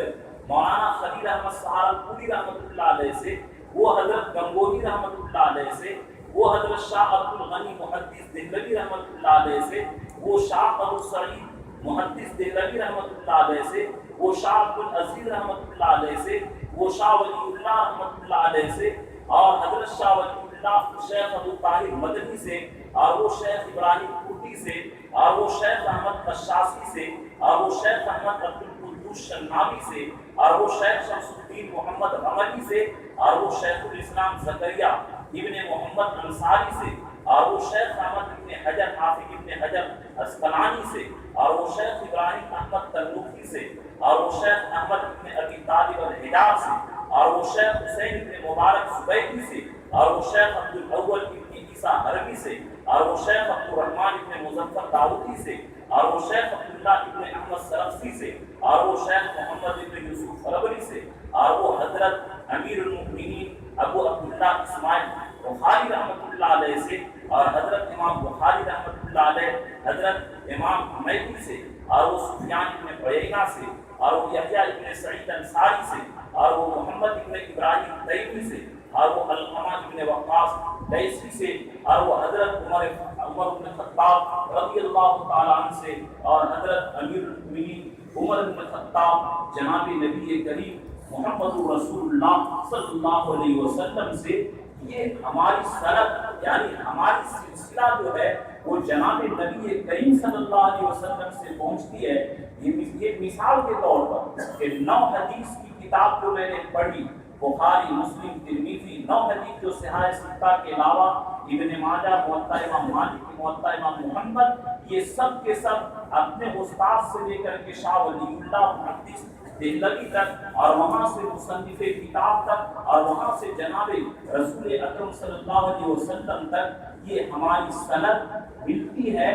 مولانا خلیل احمد سہارنپوری رحمۃ اللہ علیہ سے، وہ حضرت گنگوہی رحمۃ اللہ علیہ سے، وہ حضرت شاہ عبد الغنی محدث دہلوی رحمۃ اللہ علیہ سے، وہ شاہ ابو سعید محدث دہلوی رحمۃ اللہ علیہ سے، وہ شاہ عبد العزیز رحمۃ اللہ علیہ سے، وہ شاہ ولی اللہ رحمۃ اللہ علیہ سے، اور حضرت شاہ ولی اللہ شیخ ابو طاہر مدنی سے، اور وہ شیخ ابراہیم کوٹی سے، اور وہ شیخ احمد قشاسی سے، اور وہ شیخ احمد عبد القدوس شنابی سے، اور وہ شیخ شمس الدین محمد رملی سے، اور وہ شیخ الاسلام زکریا ابن محمد انصاری سے، اور وہ شیخ احمد ابن حجر حافظ ابن حجر اسقلانی سے، اور وہ شیخ ابراہیم احمد تنوخی سے، اور وہ شیخ احمد ابن ابی طالب الحجاز سے، اور وہ شیخ حسین ابن مبارک زبیدی سے، اور وہ شیخ عبد الاول ابن عیسیٰ حربی سے، اور وہ شیخ عبد الرحمن ابن مظفر داؤدی سے، اور وہ شیخ عبداللہ ابن احمد سرخسی سے، اور وہ شیخ محمد ابن یوسف فربری سے، اور وہ حضرت امیر المؤمنین ابو عبداللہ اسماعیل بخاری رحمۃ اللہ علیہ سے، اور حضرت امام بخاری رحمۃ اللہ علیہ حضرت امام حمیدی سے، اور وہ سفیان ابن عیینہ سے، اور وہ یحییٰ ابن سعید انصاری سے، اور وہ محمد ابن ابراہیم تیمی سے، اور وہ علقمہ ابن وقاص لیثی سے، اور وہ حضرت عمر بن خطاب رضی اللہ تعالیٰ عنہ سے، اور حضرت امیر المؤمنین عمر بن خطاب جناب نبی کریم محمد رسول اللہ صلی اللہ علیہ وسلم سے۔ یہ ہماری سند یعنی ہماری سلسلہ جو ہے وہ جناب نبی کریم صلی اللہ علیہ وسلم سے پہنچتی ہے۔ یہ مثال کے طور پر کہ 9 حدیث کی کتاب جو میں نے پڑھی، بخاری، مسلم، ترمذی، 9 حدیث جو صحاح ستہ کے علاوہ ابن ماجہ، موطا امام مالک، موطا امام محمد، یہ سب کے سب اپنے استاد سے لے کر کے شاہ ولی اللہ محدث دہلوی تک، اور وہاں سے مصنف کتاب تک، اور وہاں سے جناب رسول اکرم صلی اللہ علیہ وسلم تک یہ ہماری سند ملتی ہے۔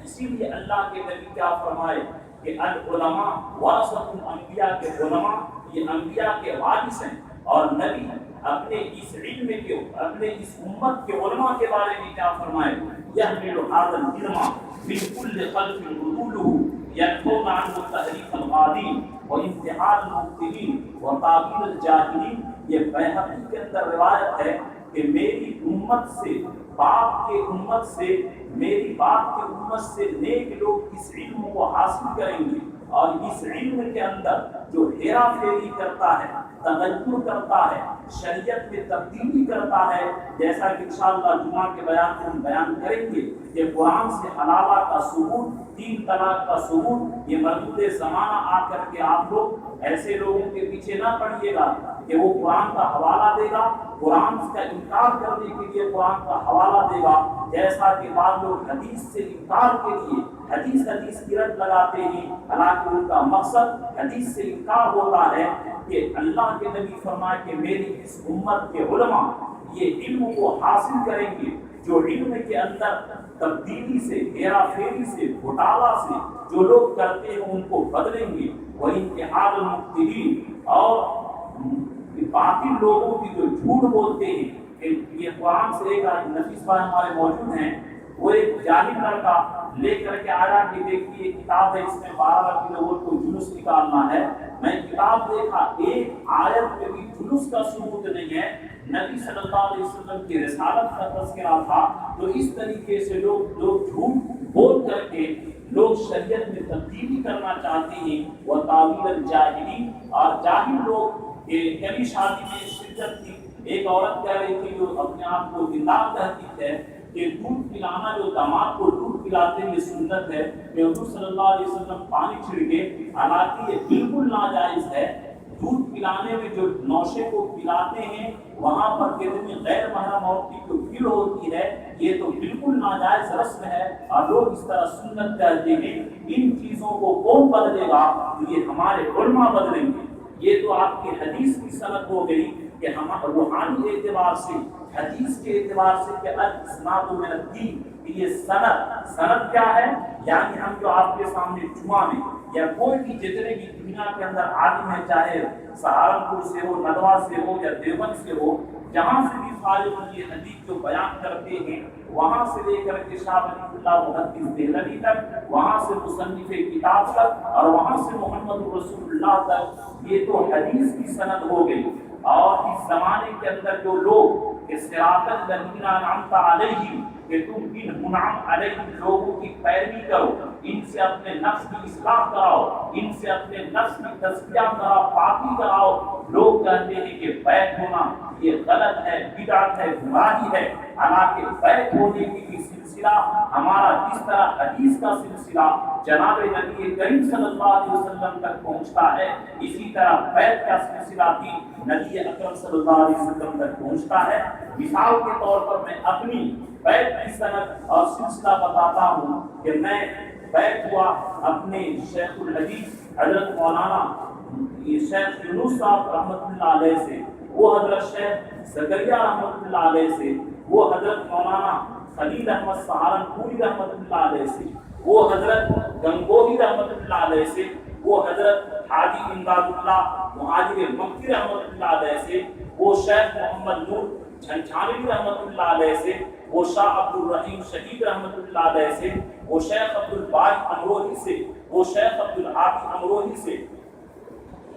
اسی لیے اللہ کے نبی کیا فرمائے کہ العلماء ورثۃ الانبیاء، کے علماء یہ انبیاء کے وارث ہیں، اور نبی اپنے اس علم کے، اپنے اس امت کے علماء کے بارے میں کیا فرمائے، یحمل ھذا العلم من كل خلف عدوله ينفون عنه تحریف الغالین وامتحان المبتلین وتعبیر الجاہلین۔ یہ بیہقی کے اندر روایت ہے کہ میری امت سے، باپ کے امت سے، میری باپ کے امت سے نیک لوگ اس علم کو حاصل کریں گے، اور اس علم کے اندر جو ہیرا پھیری کرتا ہے، تغیر کرتا ہے، شریعت میں تبدیلی کرتا ہے، جیسا کہ انشاءاللہ جمعہ کے بیان میں ہم بیان کریں گے کہ قرآن سے حلالہ کا ثبوت، 3 طلاق کا ثبوت، یہ مردود زمانہ آ کر کے آپ لوگ ایسے لوگوں کے پیچھے نہ پڑیے گا کہ وہ قرآن کا حوالہ دے گا، قرآن کا انکار کرنے کے لیے قرآن کا حوالہ دے گا، جیسا کہ بعض لوگ حدیث سے انکار کے لیے حدیث کی رٹ لگاتے ہیں، حالانکہ ان کا مقصد حدیث سے انکار ہوتا ہے۔ کہ اللہ کے نبی فرمائے کہ میری اس امت کے علماء یہ علم کو حاصل کریں گے، جو علم کے اندر تبدیلی سے، ہیرا پھیری سے، گھوٹالہ سے جو لوگ کرتے ہیں ان کو بدلیں گے، وہ انتحال المبتلین، اور باطل لوگوں کی جو جھوٹ بولتے ہیں کہ یہ قرآن سے ایک نفیس بھائی ہمارے موجود ہیں، وہ ایک جاہل لڑکا لے کر کے آیا کہ دیکھیے کتاب ہے، اس میں 12 کلو کو جلوس نکالنا ہے۔ میں کتاب دیکھا، ایک آیت میں بھی جلوس کا ثبوت نہیں ہے، نبی صلی اللہ علیہ وسلم کی رسالت کا تذکرہ تھا۔ تو اس طریقے سے لوگ جھوٹ بول کر کے لوگ شریعت میں تبدیلی کرنا چاہتے ہیں، وہ تعویل الجاہلین، اور جاہل لوگ کبھی شادی میں شرکت کی، ایک عورت کہہ رہی تھی جو اپنے آپ کو زندہ کہتی ہے کہ دودھ پلانا، جو داماد کو دودھ پلاتے ہیں یہ سنت ہے کہ حضور صلی اللہ علیہ وسلم پانی چھڑکے، حالانکہ یہ بالکل ناجائز ہے۔ دودھ پلانے میں جو نوشے کو پلاتے ہیں وہاں پر کہتے ہیں غیر محرم عورت کی جو بھیڑ ہوتی ہے، یہ تو بالکل ناجائز رسم ہے، اور لوگ اس طرح سنت کہتے ہیں۔ ان چیزوں کو کون بدلے گا؟ تو یہ ہمارے علماء بدلیں گے۔ یہ تو آپ کی حدیث کی سند ہو گئی کہ ہم روحانی اعتبار سے، حدیث کے اعتبار سے کہ الاسناد من الدین، یہ سند کیا ہے؟ یعنی ہم جو آپ کے سامنے جمعہ میں یا کوئی بھی جتنے بھی دنیا کے اندر عالم ہے، چاہے سہارنپور سے ہو، ندوہ سے ہو یا دیوبند سے ہو، جہاں سے بھی فارغ یہ حدیث جو بیان کرتے ہیں، وہاں سے لے کر کے شاہ ولی اللہ محدث دہلوی تک، وہاں سے مصنف کتاب تک، اور وہاں سے محمد رسول اللہ تک، یہ تو حدیث کی سند ہو گئی۔ اور اس زمانے کے اندر جو لوگ صراط الذین انعمت علیہم، کہ تم ان منعم علیہم لوگوں کی پیروی کرو، ان سے اپنے نفس کی اصلاح کراؤ، ان سے اپنے نفس کی تزکیہ کراؤ، پاکی کراؤ۔ لوگ کہتے ہیں کہ بیعت ہونا یہ غلط ہے، بدعت ہے، گمراہی ہے، حالانکہ بیعت ہونے کی بھی سلسلہ ہمارا جس طرح حدیث کا سلسلہ جناب نبی کریم صلی اللہ علیہ وسلم تک پہنچتا ہے، اسی طرح بیعت کا سلسلہ بھی نبی اکرم صلی اللہ علیہ وسلم تک پہنچتا ہے۔ مثال کے طور پر میں اپنی بیعت کی سند اور سلسلہ بتاتا ہوں کہ میں بیعت ہوا اپنے شیخ الحدیث حضرت مولانا شیخ یونس صاحب رحمۃ اللہ علیہ سے۔ وہ حضرت شیخ زکریا رحمۃ اللہ علیہ سے، وہ حضرت مولانا خلیل احمد سہارنپوری رحمۃ اللہ علیہ سے، وہ حضرت گنگوہی رحمۃ اللہ علیہ سے، وہ حضرت حاجی امداد اللہ مہاجر مکی رحمۃ اللہ علیہ سے، وہ شیخ محمد نور جھنجھانوی رحمۃ اللہ علیہ سے، وہ شاہ عبد الرحیم شہید رحمۃ اللہ علیہ سے، وہ شیخ عبد الباری امروہی سے، وہ شیخ عبد العاطی امروہی سے،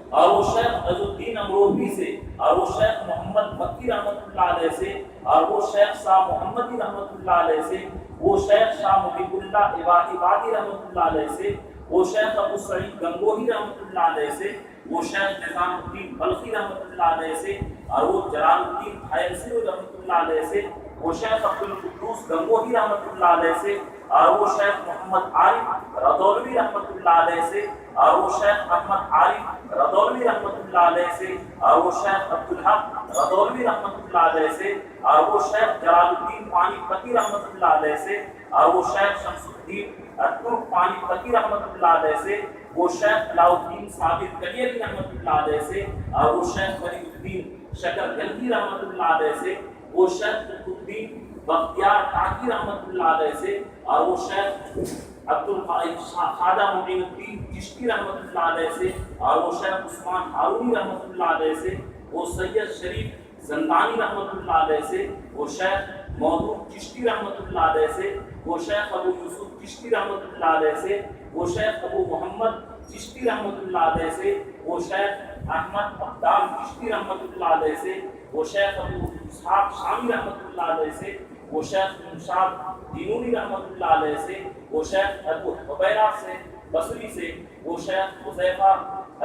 اور وہ شیخ عز الدین امروہی سے، اور وہ شیخ محمد مکی رحمۃ اللہ علیہ سے، اور وہ شیخ شاہ محمدی رحمۃ اللہ علیہ سے، وہ شیخ شاہ محب اللہ عبادی رحمۃ اللہ علیہ سے، وہ شیخ ابو سعید گنگوہی رحمۃ اللہ علیہ سے، وہ شیخ نظام الدین بلخی رحمۃ اللہ علیہ سے، اور وہ جلال الدین حیرسی رحمۃ اللہ علیہ سے، وہ شیخ عبد القدوس گنگوہی رحمۃ اللہ علیہ سے، اور وہ شیخ محمد عارف رضولوی رحمۃ اللہ علیہ سے، اور وہ شیخ احمد عارف رضولوی رحمۃ اللہ علیہ سے، اور وہ شیخ عبدالحق رضولوی رحمۃ اللہ علیہ سے، اور وہ شیخ جلال الدین پانی پتی رحمۃ اللہ علیہ سے، اور وہ شیخ شمس الدین ترک پانی پتی رحمۃ اللہ علیہ سے، وہ شیخ علاؤ الدین ثابت کلیری رحمۃ اللہ علیہ سے، اور وہ شیخ فرید الدین شکر گنگی رحمۃ اللہ علیہ سے، وہ شیخ قطب الدین بختیار ٹاکی رحمۃ اللہ علیہ سے، اور وہ شیخ خواجہ معین الدین چشتی رحمۃ اللہ علیہ سے، اور وہ شیخ عثمان ہارونی رحمۃ اللہ علیہ سے، وہ سید شریف زندانی رحمۃ اللہ علیہ سے، وہ شیخ مودود چشتی رحمۃ اللہ علیہ سے، وہ شیخ ابو یوسف چشتی رحمۃ اللہ علیہ سے، وہ شیخ ابو محمد چشتی رحمۃ اللہ علیہ سے، وہ شیخ احمد عبدال چشتی رحمۃ اللہ علیہ سے، وہ شیخ ابو اسحاق شامی رحمۃ اللہ علیہ سے، وہ شیخ منشاد دینوری رحمۃ اللہ علیہ سے، وہ شیخ ابو حبیرہ سے بصری سے، وہ شیخ حذیفہ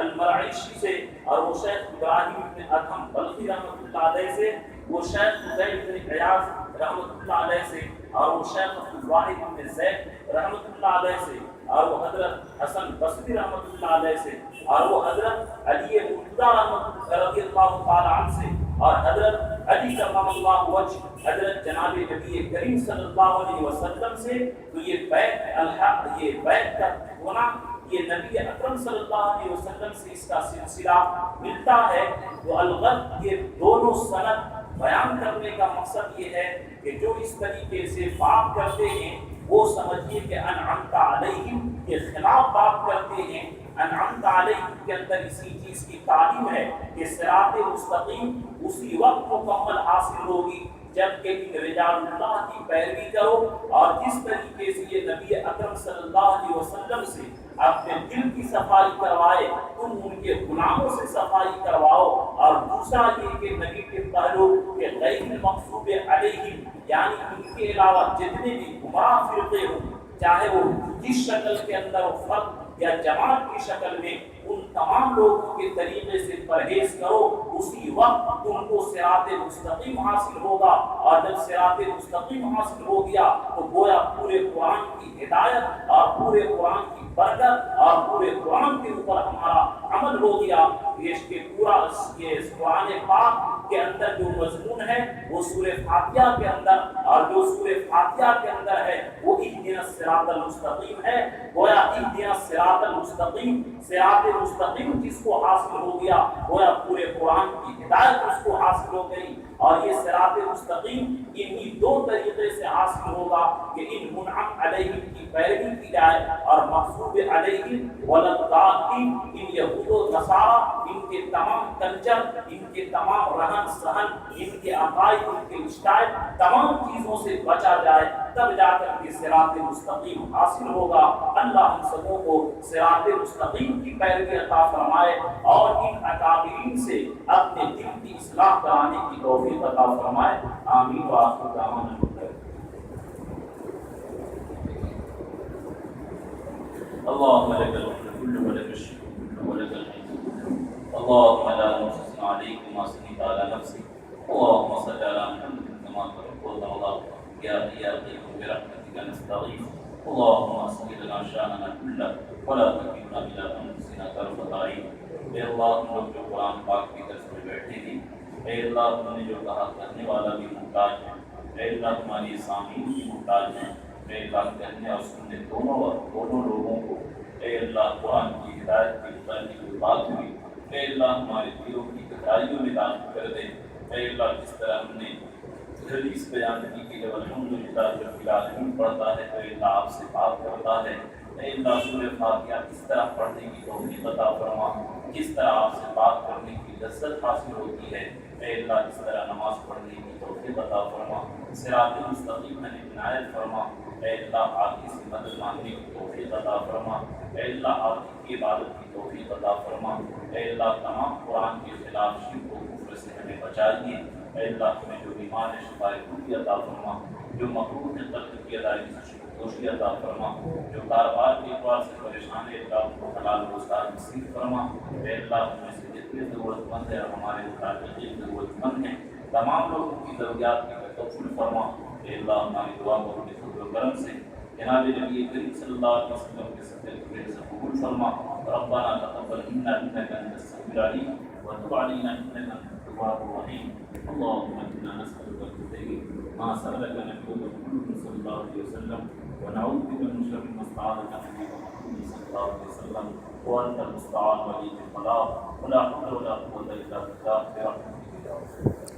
المرعیشی سے، اور وہ شیخ ابراہیم بن ادہم بلخی رحمۃ اللہ علیہ سے، وہ شیخ حذیف بن ایاز رحمۃ اللہ علیہ سے، اور وہ شیخ عبد الواحد بن زید رحمۃ اللہ علیہ سے، اور وہ حضرت حسن بصری رحمۃ اللہ علیہ سے، اور وہ حضرت علی مرتضیٰ رضی اللہ تعالی عنہ سے، اور حضرت علی کرم اللہ وجہ حضرت جناب نبی کریم صلی اللہ علیہ وسلم سے۔ تو یہ بیعت کا ہونا، یہ نبی اکرم صلی اللہ علیہ وسلم سے اس کا سلسلہ ملتا ہے۔ تو الغرض یہ دونوں سند بیان کرنے کا مقصد یہ ہے کہ جو اس طریقے سے بات کرتے ہیں وہ سمجھیے کہ انعمت علیہم کے خلاف بات کرتے ہیں۔ انعمت علیہم کے اندر اسی چیز کی تعلیم ہے کہ صراط مستقیم اسی وقت مکمل حاصل ہوگی جبکہ ان رجال اللہ کی پیروی کرو، اور جس طریقے سے یہ نبی اکرم صلی اللہ علیہ وسلم سے اپنے دل کی صفائی کروائے، تم ان کے گناہوں سے صفائی کرواؤ۔ اور دوسرا یہ کہ نبی کے پہلو کہ غیر المغضوب علیہم یعنی ان کے علاوہ جتنے بھی گمراہ فرقے ہوں، چاہے وہ جس شکل کے اندر وہ فرق یا جماعت کی شکل میں، ان تمام لوگوں کے طریقے سے پرہیز کرو، اسی وقت تم کو صراط مستقیم حاصل ہوگا۔ اور جب صراط مستقیم حاصل ہو گیا تو گویا پورے قرآن کی ہدایت اور پورے قرآن کی برکت اور پورے قرآن کے اوپر ہمارا عمل ہو گیا۔ یہ کہ پورا یہ قرآن پاک کے اندر جو مضمون ہے وہ سورہ فاتحہ کے اندر، اور جو سورہ فاتحہ کے اندر ہے وہ اہدنا الصراط المستقیم ہے۔ گویا اہدنا الصراط المستقیم، صراط مستقیم جس کو حاصل ہو گیا گویا پورے قرآن کی ہدایت اس کو حاصل ہو گئی۔ اور یہ صراط مستقیم انہی دو طریقے سے حاصل ہوگا کہ ان منعم علیہم کی پیروی کی جائے، اور مغضوب علیہم والضالین ان یہود و نصارى ان کے تمام کلچر، ان کے تمام رہن سہن، ان کے عقائد، ان کے اسٹائل، تمام چیزوں سے بچا جائے، تب جا کر کے صراط مستقیم حاصل ہوگا۔ اللہ ہم سبوں کو صراط مستقیم کی پیروی عطا فرمائے، اور ان اکابرین سے اپنے دل کی اصلاح کرانے کی توفیق عطا فرمائے۔ آمین وآخر دعوانا اللهم لك الحمد كله ولك الشكر كله ولك الحمد اللهم لا نحصي عليك ما اثنيت على نفسك اللهم صل على محمد كما تحب الله يا قيوم برحمتك نستغيث اللهم اصلح لنا شاننا كله ولا تكلنا الى انفسنا طرفة عين۔ اے اللہ ہم لوگ جو قرآن پاک کی درس میں بیٹھے ہیں، اے اللہ ہم نے جو کہا کرنے والا بھی محتاج ہے، اے اللہ ہماری سامعین بھی محتاج ہیں، اے اللہ کہنے اور سننے دونوں لوگوں کو اے اللہ قرآن کی ہدایت کی بات ہوئی، اے اللہ ہمارے دلوں کی گہرائیوں میں داخل کر دے۔ اے اللہ جس طرح ہم نے حدیث بیان کی کہ جب الحمدللہ رب العالمین پڑھتا ہے تو اے اللہ آپ سے بات کرتا ہے۔ اے اللہ سورہ فاتحہ کس طرح پڑھنے کی توفیق عطا فرما، کس طرح آپ سے بات کرنے کی لذت حاصل ہوتی ہے۔ اے اللہ جس طرح نماز پڑھنے کی توفیق عطا فرما، صراط مستقیم میں عنایت فرما۔ اے اللہ آپ کی سے مدد مانگنے کی توفیق عطا فرما۔ اے اللہ آپ کی عبادت کی توفیق عطا فرما۔ اے اللہ تمام قرآن کے خلاف شرک و کفر سے ہمیں بچائیے۔ اے اللہ ہمیں جو بیمار ہے شفائے کلی عطا فرما، جو مقروض ہے قرض کی ادائیگی سے شکر عطا فرما، جو کاروبار کے اعتبار سے پریشان ہے اللہ کو حلال روزگار نصیب فرما۔ اے اللہ ہمیں سے جتنے ضرورت مند ہے اور ہمارے متعلقین ضرورت مند ہیں تمام لوگوں کی ضروریات کی تکفل فرما۔ اے اللہ ہماری دعا کو اپنے فضل و کرم سے جناب نبی کریم صلی اللہ علیہ وسلم کے صدقے سے قبول فرما۔ ربنا تقبل منا انك انت السميع العليم وتب علينا انك انت التواب الرحيم۔ اللهم انا نسالك الخير ما سالك نبيك محمد صلى الله عليه وسلم ونعوذ بك من شر ما استعاذك نبيك محمد صلى الله عليه وسلم وانت المستعان ولي البلاغ ولا حول ولا قوه الا بالله برحمتك يا رب۔